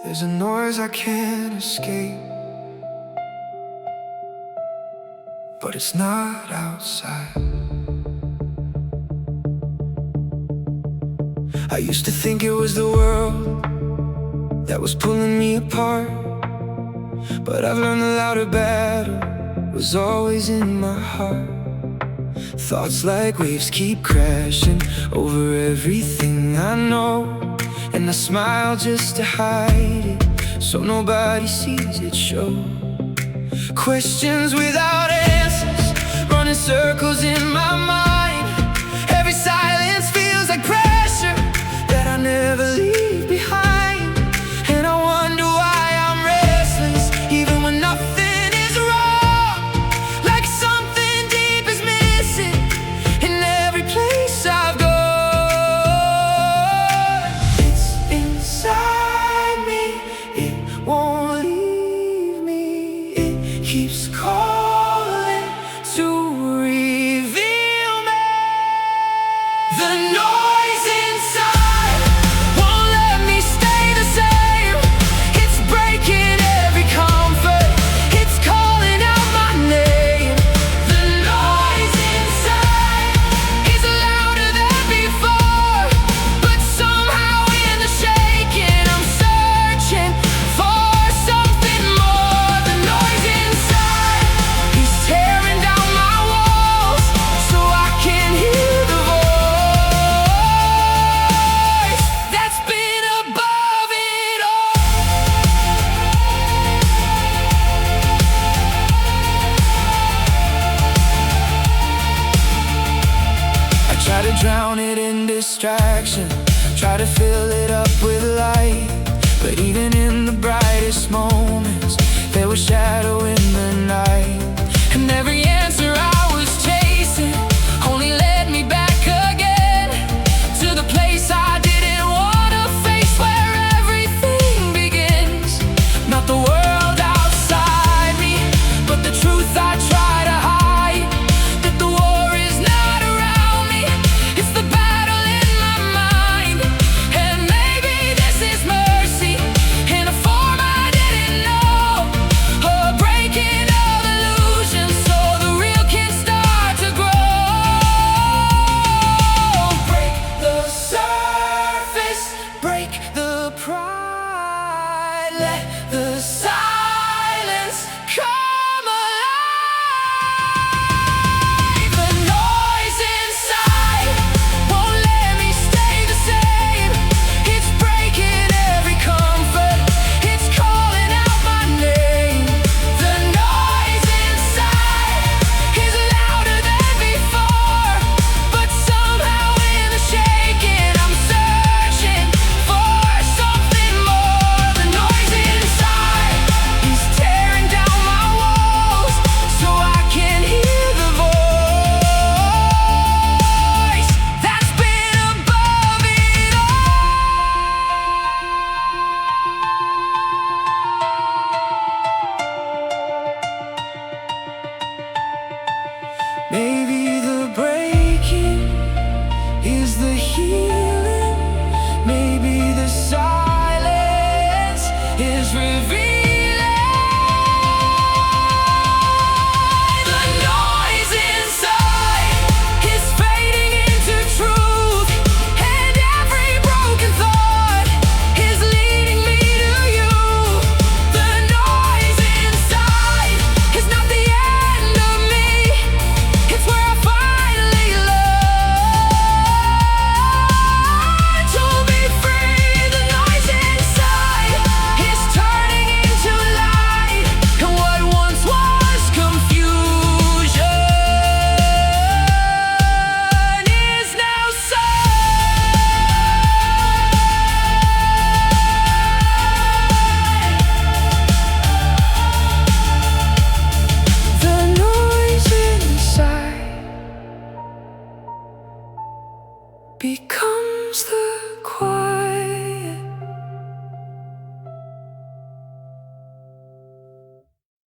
There's a noise I can't escape, but it's not outside. I used to think it was the world that was pulling me apart, but I've learned the louder battle was always in my heart. Thoughts like waves keep crashing over everything I know, and I smile just to hide it, so nobody sees it show. Questions without answers, running circles in my mind. Every silence feels like pressure that I never leave behind. And I wonder why I'm restless, even when nothing is wrong. Like something deep is missing in every place I've gone. It's inside me, it won't leave me. It keeps calling to reveal me. The noise inside won't let me stay the same. It's breaking every comfort, it's calling out my name. The noise inside is louder than before, but somehow in the shaking I'm searching for something more. The noise inside is tearing down my walls so I can hear the voice that's been above it all. I try to drown it in distraction, try to fill it up with light, but even in the brightest moments there was shadow in the night. And every answer I was chasing only led me back again to the place I didn't want to face, where everything begins. Not the world outside me, but the truth I try to hide. That the war is not around me, it's the battle in my mind. And maybe this is mercy in a form I didn't know, a breaking of illusions so the real can start to grow. Break the surface, break the pride, let the silence come alive. The noise inside won't let me stay the same. It's breaking every comfort, it's calling out my name. The noise inside is louder than before, but somehow in the shaking I'm searching for something more. The noise inside is tearing down my walls so I can hear the voice that's been above it all. Maybe the breaking is the healing. Maybe the silence is revealing. The noise inside is fading into truth, and every broken thought is leading me to you. The noise inside is not the end of me, it's where I finally learn to be free. The noise inside is turning into light, and what once was confusion is now sight. The noise inside becomes the